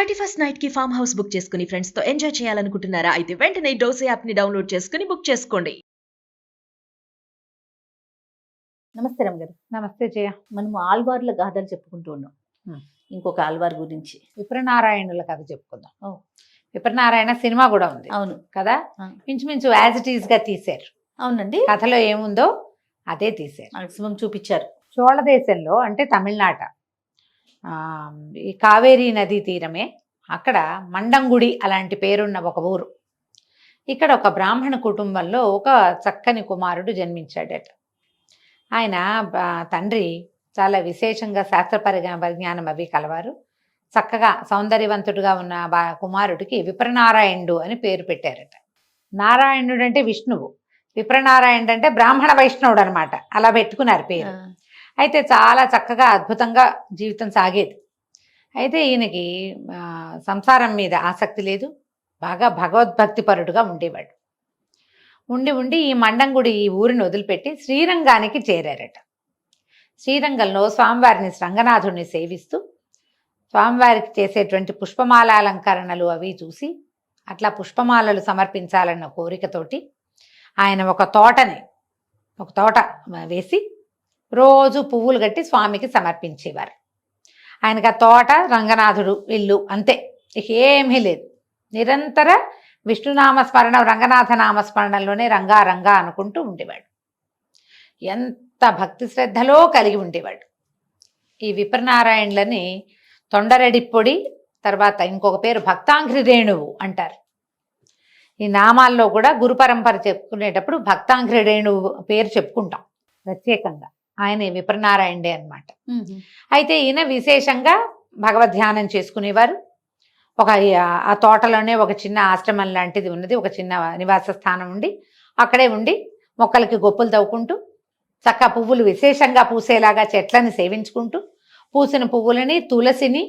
31st night కి farm house book చేసుకుని friends తో ఎంజాయ్ చేయాలనుకుంటున్నారా? అయితే వెంటనే డోసే యాప్ ని డౌన్లోడ్ చేసుకుని బుక్ చేసుకోండి. నమస్తే రమ్య గారు. నమస్తే జయ. మనము ఆల్వార్ల గాథలు చెప్పుకుంటూ ఉన్నాం. ఇంకొక ఆల్వార్ గురించి విప్రనారాయణుల కథ చెప్పుకుందాం. ఓ. విప్రనారాయణ సినిమా కూడా ఉంది అవును కదా, ఆ. ఇంచుమించు యాజ్ ఇట్ ఈస్ గా తీశారు. అవునండి, కథలో ఏముందో అదే తీశారు. మాక్సిమం చూపించారు. చోళ దేశంలో అంటే తమిళనాట, ఈ కావేరీ నదీ తీరమే, అక్కడ మండంగుడి అలాంటి పేరున్న ఒక ఊరు. ఇక్కడ ఒక బ్రాహ్మణ కుటుంబంలో ఒక చక్కని కుమారుడు జన్మించాడట. ఆయన తండ్రి చాలా విశేషంగా శాస్త్ర పరిజ్ఞానం అవి కలవారు. చక్కగా సౌందర్యవంతుడుగా ఉన్న కుమారుడికి విప్రనారాయణుడు అని పేరు పెట్టారట. నారాయణుడు అంటే విష్ణువు, విప్రనారాయణుడు అంటే బ్రాహ్మణ వైష్ణవుడు అనమాట. అలా పెట్టుకున్నారు పేరు. అయితే చాలా చక్కగా అద్భుతంగా జీవితం సాగేది. అయితే ఈయనకి సంసారం మీద ఆసక్తి లేదు, బాగా భగవద్భక్తిపరుడుగా ఉండేవాడు. ఉండి ఈ మండంగుడి ఈ ఊరిని వదిలిపెట్టి శ్రీరంగానికి చేరారట. శ్రీరంగంలో స్వామివారిని రంగనాథుడిని సేవిస్తూ స్వామివారికి చేసేటువంటి పుష్పమాల అలంకరణలు అవి చూసి అట్లా పుష్పమాలలు సమర్పించాలన్న కోరికతోటి ఆయన ఒక తోట వేసి రోజు పువ్వులు కట్టి స్వామికి సమర్పించేవారు. ఆయనకు ఆ తోట, రంగనాథుడు, ఇల్లు అంతే, ఇక ఏమీ లేదు. నిరంతర విష్ణునామస్మరణ, రంగనాథ నామస్మరణలోనే రంగా రంగా అనుకుంటూ ఉండేవాడు. ఎంత భక్తి శ్రద్ధలో కలిగి ఉండేవాడు. ఈ విప్రనారాయణులని తొండరెడిప్పొడి, తర్వాత ఇంకొక పేరు భక్తాంఘ్రి రేణువు అంటారు. ఈ నామాల్లో కూడా గురు పరంపర చెప్పుకునేటప్పుడు భక్తాంఘ్రి రేణువు పేరు చెప్పుకుంటాం ప్రత్యేకంగా. ఆయన విప్రనారాయణుడే అనమాట. అయితే ఈయన విశేషంగా భగవద్ధ్యానం చేసుకునేవారు. ఆ తోటలోనే ఒక చిన్న ఆశ్రమం లాంటిది ఉన్నది, ఒక చిన్న నివాస స్థానం ఉండి అక్కడే ఉండి మొక్కలకి గొప్పలు తవ్వుకుంటూ చక్క పువ్వులు విశేషంగా పూసేలాగా చెట్లని సేవించుకుంటూ పూసిన పువ్వులని, తులసిని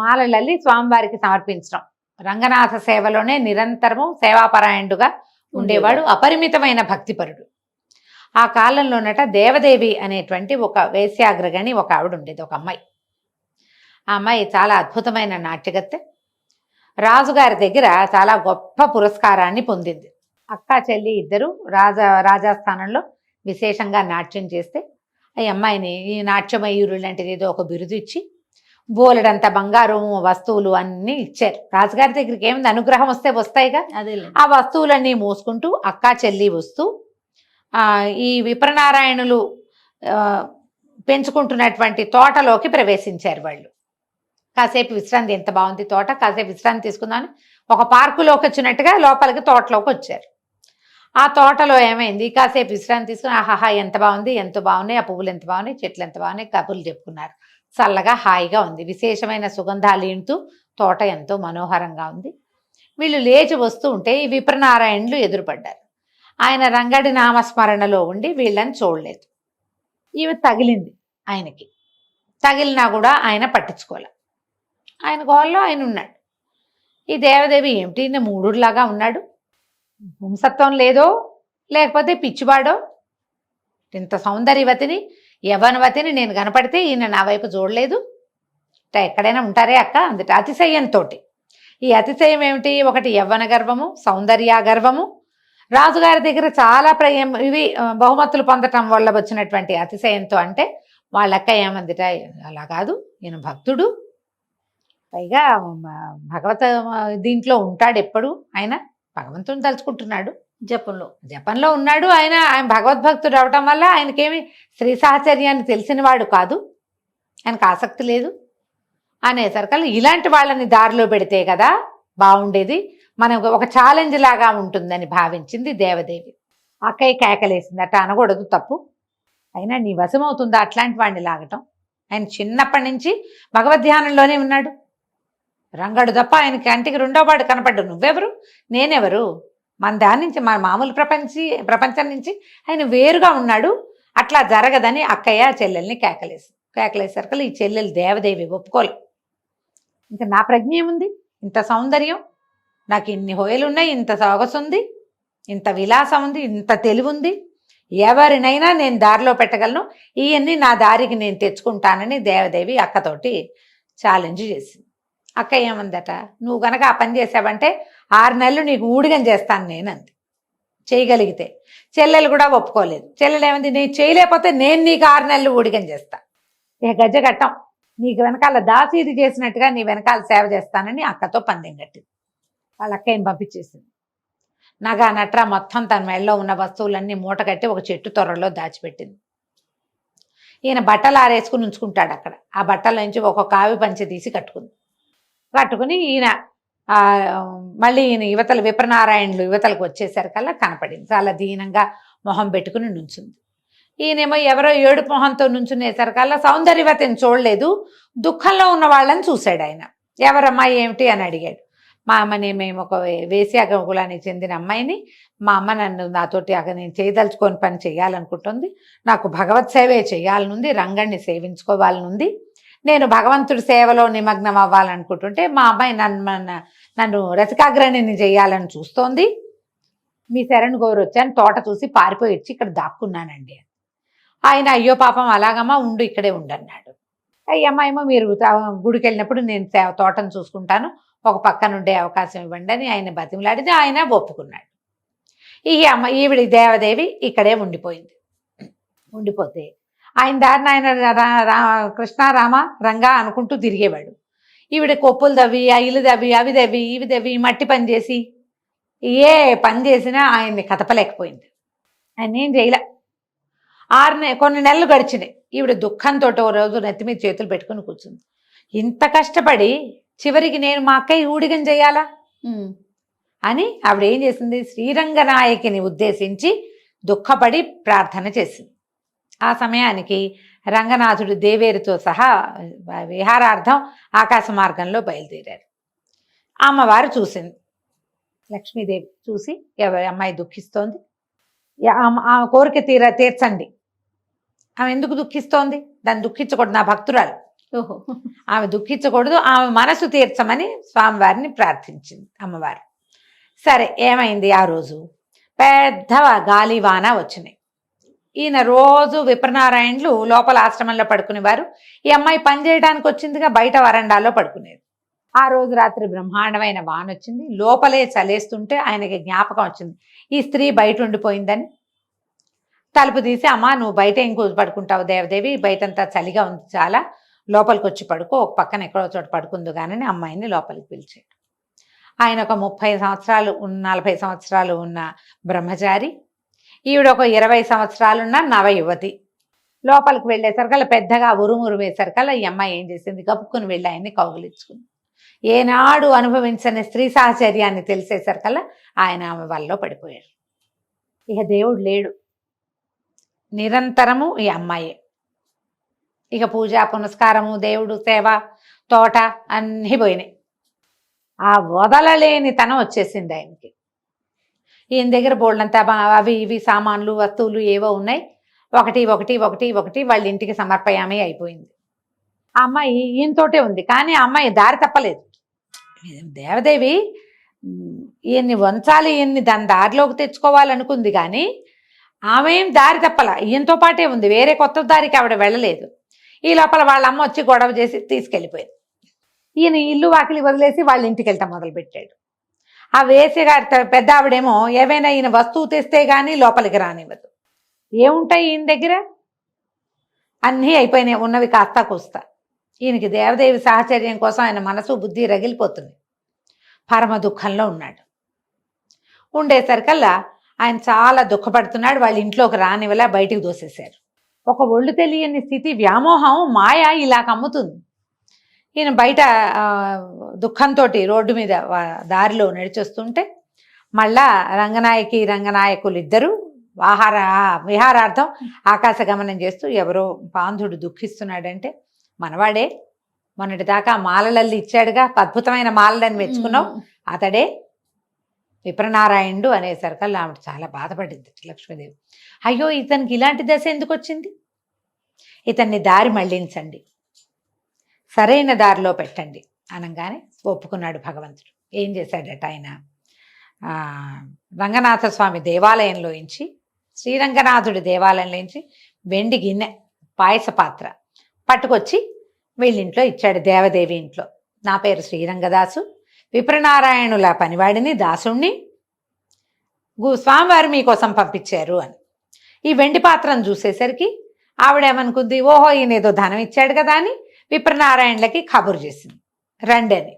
మాలలల్లి స్వామివారికి సమర్పించడం. రంగనాథ సేవలోనే నిరంతరము సేవాపరాయణుడుగా ఉండేవాడు, అపరిమితమైన భక్తిపరుడు. ఆ కాలంలోనట దేవదేవి అనేటువంటి ఒక వేశ్యాగ్రగణి ఒక ఆవిడ ఉండేది, ఒక అమ్మాయి. ఆ అమ్మాయి చాలా అద్భుతమైన నాట్యగత్తె. రాజుగారి దగ్గర చాలా గొప్ప పురస్కారాన్ని పొందింది. అక్క చెల్లి ఇద్దరు రాజాస్థానంలో విశేషంగా నాట్యం చేస్తే ఈ అమ్మాయిని ఈ నాట్యమయూరు లాంటిది ఏదో ఒక బిరుదు ఇచ్చి బోలెడంత బంగారం వస్తువులు అన్నీ ఇచ్చారు. రాజుగారి దగ్గరికి ఏముంది, అనుగ్రహం వస్తే వస్తాయిగా. ఆ వస్తువులన్నీ మోసుకుంటూ అక్క చెల్లి వస్తూ ఈ విప్రనారాయణులు పెంచుకుంటున్నటువంటి తోటలోకి ప్రవేశించారు. వాళ్ళు కాసేపు విశ్రాంతి, ఎంత బాగుంది తోట, కాసేపు విశ్రాంతి తీసుకుందామని ఒక పార్కులోకి వచ్చినట్టుగా లోపలికి తోటలోకి వచ్చారు. ఆ తోటలో ఏమైంది, కాసేపు విశ్రాంతి తీసుకుని ఆహాహా ఎంత బాగుంది, ఎంత బాగున్నాయి, ఆ పువ్వులు ఎంత బాగున్నాయి, చెట్లు ఎంత బాగున్నాయి, కబుర్లు చెప్పుకున్నారు. చల్లగా హాయిగా ఉంది, విశేషమైన సుగంధాలు ఇంటూ తోట ఎంతో మనోహరంగా ఉంది. వీళ్ళు లేచి వస్తూ ఉంటే ఈ విప్రనారాయణులు ఎదురుపడ్డారు. ఆయన రంగడి నామస్మరణలో ఉండి వీళ్ళని చూడలేదు. ఈమె తగిలింది ఆయనకి, తగిలినా కూడా ఆయన పట్టించుకోలే. ఆయన గోల్లో ఆయన ఉన్నాడు. ఈ దేవదేవి ఏమిటి మూడులాగా ఉన్నాడు, వంశత్వం లేదో లేకపోతే పిచ్చివాడో, ఇంత సౌందర్యవతిని యవనవతిని నేను కనపడితే ఈయన నా వైపు చూడలేదు, ఎక్కడైనా ఉంటారే అక్క అందుట అతిశయంతో. ఈ అతిశయం ఏమిటి, ఒకటి యవ్వన గర్వము, సౌందర్య గర్వము, రాజుగారి దగ్గర చాలా ఇవి బహుమతులు పొందటం వల్ల వచ్చినటువంటి అతిశయంతో. అంటే వాళ్ళక్క ఏమందిట, అలా కాదు ఈయన భక్తుడు, పైగా భగవత దీంట్లో ఉంటాడు, ఎప్పుడు ఆయన భగవంతుని తలుచుకుంటున్నాడు, జపంలో ఉన్నాడు. ఆయన భగవద్భక్తుడు అవటం వల్ల ఆయనకేమి స్త్రీ సాహచర్యాన్ని తెలిసినవాడు కాదు, ఆయనకు ఆసక్తి లేదు అనేసరికల్లా ఇలాంటి వాళ్ళని దారిలో పెడితే కదా బాగుండేది, మనకు ఒక ఛాలెంజ్ లాగా ఉంటుందని భావించింది దేవదేవి. అక్కయ్య కేకలేసింది, అట్లా అనకూడదు తప్పు, అయినా నీ వశమవుతుందా అట్లాంటి వాడిని లాగటం. ఆయన చిన్నప్పటి నుంచి భగవద్ధ్యానంలోనే ఉన్నాడు. రంగడు తప్ప ఆయనకి కంటికి రెండో వాడు కనపడ్డు. నువ్వెవరు, నేనెవరు, మన దాని నుంచి, మన మామూలు ప్రపంచం నుంచి ఆయన వేరుగా ఉన్నాడు, అట్లా జరగదని అక్కయ్య చెల్లెల్ని కేకలేసరికి ఈ చెల్లెలు దేవదేవి ఒప్పుకోలే. ఇంకా నా ప్రజ్ఞ ఏముంది, ఇంత సౌందర్యం, నాకు ఇన్ని హోయలు ఉన్నాయి, ఇంత సొగసు ఉంది, ఇంత విలాసం ఉంది, ఇంత తెలివి ఉంది, ఎవరినైనా నేను దారిలో పెట్టగలను, ఇవన్నీ నా దారికి నేను తెచ్చుకుంటానని దేవదేవి అక్కతోటి ఛాలెంజ్ చేసింది. అక్క ఏమందట, నువ్వు గనక ఆ పని చేసావంటే 6 నెలలు నీకు ఊడిగం చేస్తాను నేను అంది. చేయగలిగితే. చెల్లెలు కూడా ఒప్పుకోలేదు. చెల్లెలు ఏమంది, నేను చేయలేకపోతే నేను నీకు 6 నెలలు ఊడిగం చేస్తా, ఇక గజ్జగట్టం, నీకు వెనకాల దాసీది చేసినట్టుగా నీ వెనకాల సేవ చేస్తానని అక్కతో పందెం కట్టింది. వాళ్ళ అక్కయ్యని పంపించేసింది. నగ నట్ర మొత్తం తన మెడలో ఉన్న వస్తువులన్నీ మూట కట్టి ఒక చెట్టు తొర్రలో దాచిపెట్టింది. ఈయన బట్టలు ఆరేసుకుని ఉంచుకుంటాడు అక్కడ. ఆ బట్టల నుంచి ఒక కావి పంచె తీసి కట్టుకుని ఈయన మళ్ళీ ఈయన యువతలు విప్రనారాయణులు యువతలకు వచ్చేసరికల్లా కనపడింది. చాలా దీనంగా మొహం పెట్టుకుని నుంచుంది. ఈయనేమో ఎవరో ఏడుపు మొహంతో నుంచునేసరికల్లా సౌందర్యవతిని చూడలేదు, దుఃఖంలో ఉన్న వాళ్ళని చూశాడు ఆయన. ఎవరమ్మా ఏమిటి అని అడిగాడు. మా అమ్మని, మేము ఒక వేశ్యా కులానికి చెందిన అమ్మాయిని, మా అమ్మ నన్ను నాతోటి నేను చేయదలుచుకొని పని చేయాలనుకుంటుంది, నాకు భగవత్ సేవే చేయాలనుంది, రంగణ్ణి సేవించుకోవాలనుంది, నేను భగవంతుడి సేవలో నిమగ్నం అవ్వాలనుకుంటుంటే మా అమ్మాయి నన్ను రసికాగ్రణిని చేయాలని చూస్తోంది, మీ శరణు గోరు వచ్చాను, తోట చూసి పారిపోయి వచ్చి ఇక్కడ దాక్కున్నానండి. ఆయన అయ్యో పాపం అలాగమ్మా ఉండు, ఇక్కడే ఉండన్నాడు. అయ్యమ్మ ఏమో మీరు గుడికి వెళ్ళినప్పుడు నేను తోటను చూసుకుంటాను, ఒక పక్కన ఉండే అవకాశం ఇవ్వండి అని ఆయన బతిమలాడితే ఆయన ఒప్పుకున్నాడు. ఈవిడి దేవదేవి ఇక్కడే ఉండిపోతే ఆయన దారిన ఆయన కృష్ణ రామ రంగా అనుకుంటూ తిరిగేవాడు. ఈవిడ కొప్పులు దవ్వి, ఇల్లు దవ్వి, అవి దవ్వి, ఇవి దవ్వి, మట్టి పని చేసి ఏ పని చేసినా ఆయన్ని కదపలేకపోయింది. ఆయన ఏం చేయలే. కొన్ని నెలలు గడిచినాయి. ఈవిడ దుఃఖంతో ఓ రోజు నెత్తి మీద చేతులు పెట్టుకుని కూర్చుంది. ఇంత కష్టపడి చివరికి నేను మా అక్కయ్య ఊడిగం చేయాలా అని ఆవిడ ఏం చేసింది, శ్రీరంగనాయకిని ఉద్దేశించి దుఃఖపడి ప్రార్థన చేసింది. ఆ సమయానికి రంగనాథుడు దేవేరుతో సహా విహారార్థం ఆకాశ మార్గంలో బయలుదేరారు. అమ్మవారు చూసింది, లక్ష్మీదేవి చూసి అమ్మాయి దుఃఖిస్తోంది, ఆమె కోరిక తీర్చండి. ఆమె ఎందుకు దుఃఖిస్తోంది, దాన్ని దుఃఖించకూడదు, నా భక్తురాలు, ఓహో, ఆమె దుఃఖించకూడదు, ఆమె మనసు తీర్చమని స్వామివారిని ప్రార్థించింది అమ్మవారు. సరే, ఏమైంది, ఆ రోజు పెద్ద గాలివాన వచ్చినాయి. ఈయన రోజు విప్రనారాయణులు లోపల ఆశ్రమంలో పడుకునేవారు, ఈ అమ్మాయి పని చేయడానికి వచ్చిందిగా బయట వరండాలో పడుకునేది. ఆ రోజు రాత్రి బ్రహ్మాండమైన వాన వచ్చింది. లోపలే చలేస్తుంటే ఆయనకి జ్ఞాపకం వచ్చింది, ఈ స్త్రీ బయట ఉండిపోయిందని. తలుపు తీసి, అమ్మ నువ్వు బయట ఏం పడుకుంటావు దేవదేవి, బయటంతా చలిగా ఉంది, చాలా లోపలికి వచ్చి పడుకో, ఒక పక్కన ఎక్కడో చోట పడుకుందు కానీ అమ్మాయిని లోపలికి పిలిచాడు. ఆయన ఒక 30 సంవత్సరాలు 40 సంవత్సరాలు ఉన్న బ్రహ్మచారి, ఈవిడ ఒక 20 సంవత్సరాలున్న నవయువతి. లోపలికి వెళ్ళేసరికల్లా పెద్దగా ఉరుమురు వేసరికల్లా ఈ అమ్మాయి ఏం చేసింది, కప్పుకుని వెళ్ళి ఆయన్ని కౌగులించుకుంది. ఏనాడు అనుభవించని స్త్రీ సాహచర్యాన్ని తెలిసేసరికల్లా ఆయన ఆమె వల్ల పడిపోయాడు. ఇక దేవుడు లేడు, నిరంతరము ఈ అమ్మాయే. ఇక పూజ పునస్కారము, దేవుడు సేవ, తోట అన్నీ పోయినాయి. ఆ వదలలేని తనం వచ్చేసింది ఆయనకి. ఈయన దగ్గర బోల్డంతా అవి ఇవి సామాన్లు వస్తువులు ఏవో ఉన్నాయి, ఒకటి ఒకటి ఒకటి ఒకటి వాళ్ళ ఇంటికి సమర్పయామే అయిపోయింది. ఆ అమ్మాయి ఈయనతోటే ఉంది, కానీ ఆ అమ్మాయి దారి తప్పలేదు. దేవదేవి ఈయన్ని వంచాలి, ఈయన్ని దాని దారిలోకి తెచ్చుకోవాలనుకుంది, కానీ ఆమె ఏం దారి తప్పల, ఈయనతో పాటే ఉంది, వేరే కొత్త దారికి ఆవిడ వెళ్ళలేదు. ఈ లోపల వాళ్ళ అమ్మ వచ్చి గొడవ చేసి తీసుకెళ్ళిపోయింది. ఈయన ఇల్లు వాకిలి వదిలేసి వాళ్ళ ఇంటికి వెళ్తాం మొదలుపెట్టాడు. ఆ వేసి గారి పెద్ద ఆవిడేమో ఏవైనా ఈయన వస్తువు తెస్తే కానీ లోపలికి రానివ్వదు. ఏముంటాయి ఈయన దగ్గర, అన్నీ అయిపోయినాయి, ఉన్నవి కాస్త కూస్తా. ఈయనకి దేవదేవి సాహచర్యం కోసం ఆయన మనసు బుద్ధి రగిలిపోతుంది, పరమ దుఃఖంలో ఉన్నాడు. ఉండేసరికల్లా ఆయన చాలా దుఃఖపడుతున్నాడు. వాళ్ళ ఇంట్లోకి రానివలా బయటికి దోసేశారు. ఒక ఒళ్ళు తెలియని స్థితి, వ్యామోహం, మాయ ఇలా కమ్ముతుంది. ఈయన బయట దుఃఖంతో రోడ్డు మీద దారిలో నడిచొస్తుంటే మళ్ళా రంగనాయకులు ఇద్దరు విహారార్థం ఆకాశ గమనం చేస్తూ ఎవరో బాంధుడు దుఃఖిస్తున్నాడంటే, మనవాడే మొన్నటి దాకా మాలలల్లి ఇచ్చాడుగా, అద్భుతమైన మాలలని మెచ్చుకున్నావు, అతడే విప్రనారాయణుడు అనేసరికల్లా ఆవిడ చాలా బాధపడింది లక్ష్మీదేవి. అయ్యో, ఇతనికి ఇలాంటి దశ ఎందుకు వచ్చింది, ఇతన్ని దారి మళ్లించండి, సరైన దారిలో పెట్టండి అనగానే ఒప్పుకున్నాడు భగవంతుడు. ఏం చేశాడట ఆయన, రంగనాథ స్వామి దేవాలయంలోంచి, శ్రీరంగనాథుడి దేవాలయంలోంచి వెండి గిన్నె పాయస పాత్ర పట్టుకొచ్చి వీళ్ళింట్లో ఇచ్చాడు, దేవదేవి ఇంట్లో. నా పేరు శ్రీరంగదాసు, విప్రనారాయణుల పనివాడిని, దాసుణ్ణి, స్వామివారు మీకోసం పంపించారు అని. ఈ వెండి పాత్రను చూసేసరికి ఆవిడేమనుకుంది, ఓహో ఈయన ఏదో ధనం ఇచ్చాడు కదా అని విప్రనారాయణులకి కబురు చేసింది, రండి అని.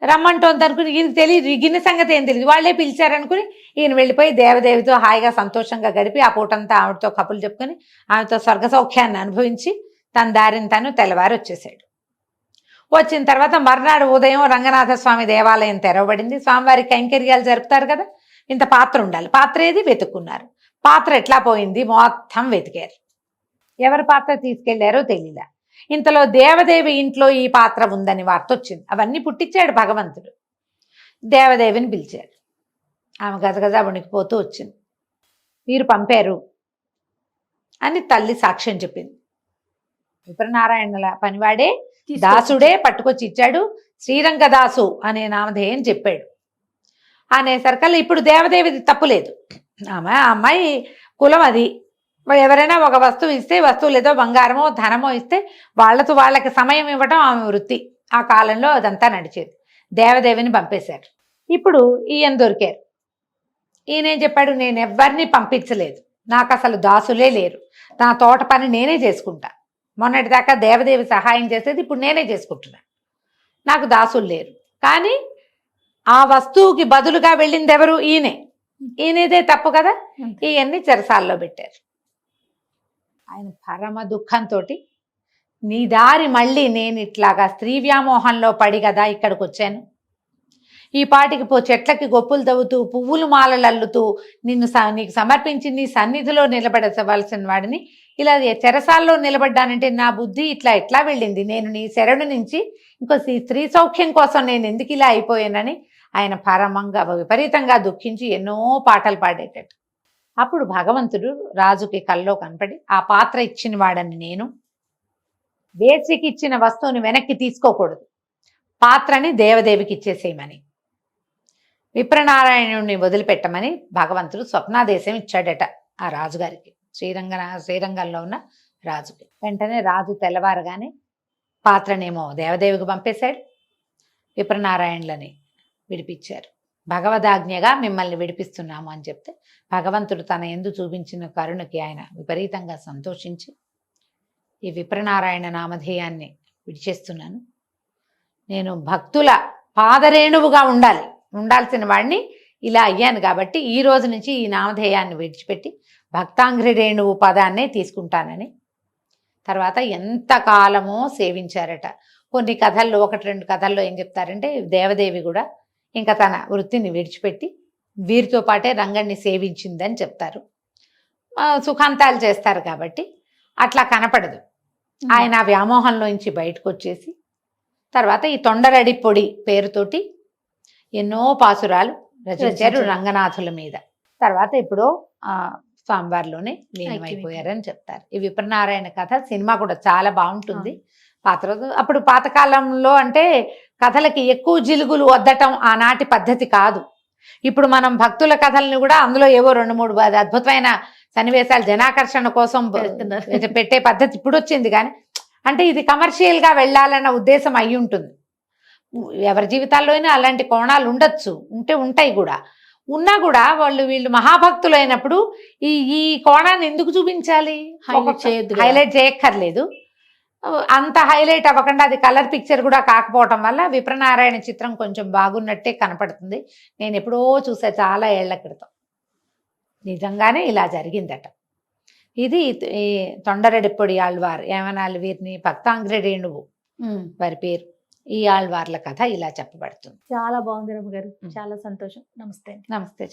రమ్మంటోంది అనుకుని, ఈయనకి తెలియదు, ఈ గిన్నె సంగతి ఏం తెలియదు, వాళ్ళే పిలిచారనుకుని ఈయన వెళ్ళిపోయి దేవదేవితో హాయిగా సంతోషంగా గడిపి ఆ పూటంతా ఆవిడతో కబుర్లు చెప్పుకొని ఆమెతో స్వర్గ సౌఖ్యాన్ని అనుభవించి తన దారిని తను తెల్లవారు వచ్చేసాడు. వచ్చిన తర్వాత మర్నాడు ఉదయం రంగనాథ స్వామి దేవాలయం తెరవబడింది. స్వామివారికి కైంకర్యాలు జరుపుతారు కదా, ఇంత పాత్ర ఉండాలి. పాత్ర ఏది వెతుక్కున్నారు. పాత్ర ఎట్లా పోయింది మొత్తం వెతికారు. ఎవరి పాత్ర తీసుకెళ్లారో తెలియదా. ఇంతలో దేవదేవి ఇంట్లో ఈ పాత్ర ఉందని వార్త వచ్చింది. అవన్నీ పుట్టించాడు భగవంతుడు. దేవదేవిని పిలిచాడు. ఆమె గజగజ వణికిపోతూ వచ్చింది. మీరు పంపారు అని తల్లి సాక్ష్యం చెప్పింది. విప్రనారాయణుల పనివాడే, దాసుడే పట్టుకొచ్చి ఇచ్చాడు. శ్రీరంగదాసు అనే నామధేయం చెప్పాడు అనేసరికల్లా ఇప్పుడు దేవదేవిది తప్పులేదు. ఆమె ఆ అమ్మాయి కులం అది. ఎవరైనా ఒక వస్తువు ఇస్తే, వస్తువులు ఏదో బంగారమో ధనమో ఇస్తే వాళ్ళకి సమయం ఇవ్వడం ఆమె వృత్తి. ఆ కాలంలో అదంతా నడిచేది. దేవదేవిని పంపేశారు. ఇప్పుడు ఈయన దొరికారు. ఈయనేం చెప్పాడు, నేను ఎవరిని పంపించలేదు, నాకు అసలు దాసులే లేరు, నా తోట పని నేనే చేసుకుంటా. మొన్నటిదాకా దేవదేవి సహాయం చేసేది, ఇప్పుడు నేనే చేసుకుంటున్నా, నాకు దాసులు లేరు. కానీ ఆ వస్తువుకి బదులుగా వెళ్ళింది ఎవరు? ఈయనేదే తప్పు కదా. ఇవన్నీ చెరసాల్లో పెట్టారు. ఆయన పరమ దుఃఖంతో, నీ దారి మళ్ళీ నేను ఇట్లాగా స్త్రీ వ్యామోహంలో పడి కదా ఇక్కడికి వచ్చాను, ఈ పాటికి చెట్లకి గొప్పులు తవ్వుతూ పువ్వులు మాలలు అల్లుతూ నీకు సమర్పించి నీ సన్నిధిలో నిలబడవలసిన వాడిని ఇలా చెరసాల్లో నిలబడ్డానంటే నా బుద్ధి ఇట్లా వెళ్ళింది. నేను నీ శరణు నుంచి ఇంకో స్త్రీ సౌఖ్యం కోసం నేను ఎందుకు ఇలా అయిపోయానని ఆయన పరమంగా విపరీతంగా దుఃఖించి ఎన్నో పాటలు పాడేటట్టు. అప్పుడు భగవంతుడు రాజుకి కల్లో కనపడి, ఆ పాత్ర ఇచ్చిన వాడని నేను, వేసికి ఇచ్చిన వస్తువుని వెనక్కి తీసుకోకూడదు, పాత్రని దేవదేవికి ఇచ్చేసేయమని, విప్రనారాయణుడిని వదిలిపెట్టమని భగవంతుడు స్వప్నాదేశం ఇచ్చాడట ఆ రాజుగారికి, శ్రీరంగంలో ఉన్న రాజుకి. వెంటనే రాజు తెల్లవారుగానే పాత్రనేమో దేవదేవికి పంపేశాడు, విప్రనారాయణులని విడిపించారు. భగవదాజ్ఞగా మిమ్మల్ని విడిపిస్తున్నాము అని చెప్తే భగవంతుడు తన యందు చూపించిన కరుణకి ఆయన విపరీతంగా సంతోషించి, ఈ విప్రనారాయణ నామధేయాన్ని విడిచేస్తున్నాను, నేను భక్తుల పాదరేణువుగా ఉండాల్సిన వాడిని ఇలా అయ్యాను కాబట్టి ఈ రోజు నుంచి ఈ నామధేయాన్ని విడిచిపెట్టి భక్తాంఘ్రి రేణువు పదాన్నే తీసుకుంటానని తర్వాత ఎంతకాలమో సేవించారట. కొన్ని కథల్లో, 1-2 కథల్లో ఏం చెప్తారంటే దేవదేవి కూడా ఇంకా తన వృత్తిని విడిచిపెట్టి వీరితో పాటే రంగణ్ణి సేవించిందని చెప్తారు. సుఖాంతాలు చేస్తారు కాబట్టి అట్లా కనపడదు. ఆయన ఆ వ్యామోహంలోంచి బయటకు వచ్చేసి తర్వాత ఈ తొండరడి పొడి పేరుతోటి ఎన్నో పాసురాలు రచించారు రంగనాథుల మీద. తర్వాత ఇప్పుడు స్వామివారిలోనే లీనమైపోయారని చెప్తారు. ఈ విప్రనారాయణ కథ సినిమా కూడా చాలా బాగుంటుంది. అప్పుడు పాతకాలంలో అంటే కథలకి ఎక్కువ జిలుగులు వద్దటం ఆనాటి పద్ధతి కాదు. ఇప్పుడు మనం భక్తుల కథల్ని కూడా అందులో ఏవో 2-3 అద్భుతమైన సన్నివేశాలు జనాకర్షణ కోసం పెట్టే పద్ధతి ఇప్పుడు వచ్చింది. కానీ అంటే ఇది కమర్షియల్గా వెళ్ళాలన్న ఉద్దేశం అయి ఉంటుంది. ఎవరి జీవితాల్లో అయినా అలాంటి కోణాలు ఉండొచ్చు, ఉంటాయి కూడా. ఉన్నా కూడా వీళ్ళు మహాభక్తులు అయినప్పుడు ఈ కోణాన్ని ఎందుకు చూపించాలి? హైలైట్ చేయక్కర్లేదు. అంత హైలైట్ అవ్వకుండా అది కలర్ పిక్చర్ కూడా కాకపోవటం వల్ల విప్రనారాయణ చిత్రం కొంచెం బాగున్నట్టే కనపడుతుంది. నేను ఎప్పుడో చూసా చాలా ఏళ్ల క్రితం. నిజంగానే ఇలా జరిగిందట. ఇది ఈ తొండరెడ్డిపొడి ఆళ్వార్, ఏమనాలి వీరిని, భక్తాంఘ్రి రేణువు వారి పేరు. ఈ ఆళ్వార్ల కథ ఇలా చెప్పబడుతుంది. చాలా బాగుంది రమ్మ గారు, చాలా సంతోషం. నమస్తే. నమస్తే.